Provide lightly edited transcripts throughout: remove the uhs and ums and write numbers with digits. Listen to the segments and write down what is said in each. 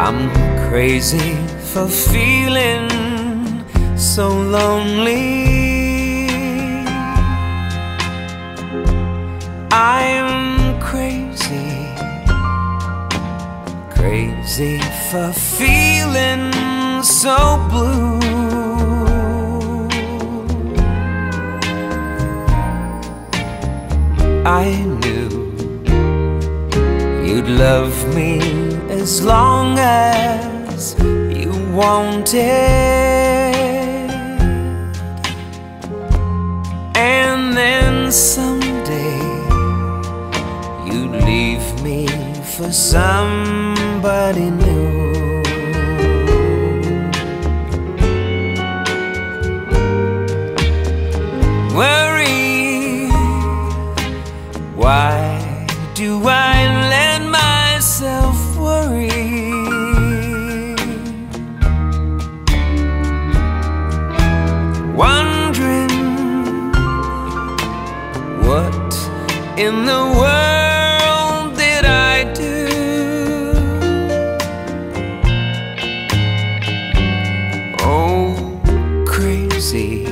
I'm crazy for feeling so lonely. I'm crazy, crazy for feeling so blue. I knew you'd love me as long as you wanted, and then someday you'd leave me for somebody new. Worry, why do I let myself worry? Wondering what in the world did I do? Oh, crazy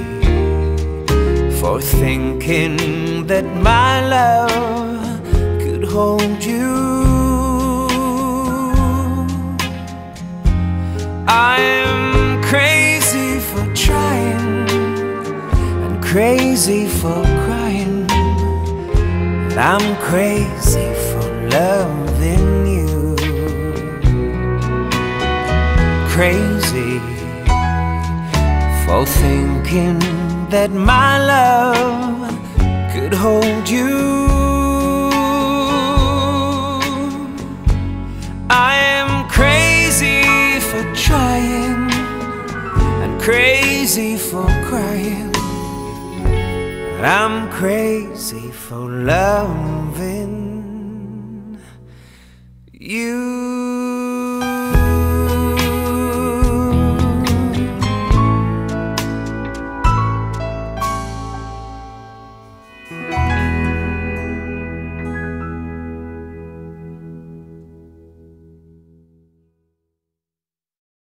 for thinking that my love could hold you. I'm crazy for trying and crazy for crying, and I'm crazy for loving you. Crazy for thinking that my love could hold you. I am crazy for trying and crazy for crying, and I'm crazy for loving you.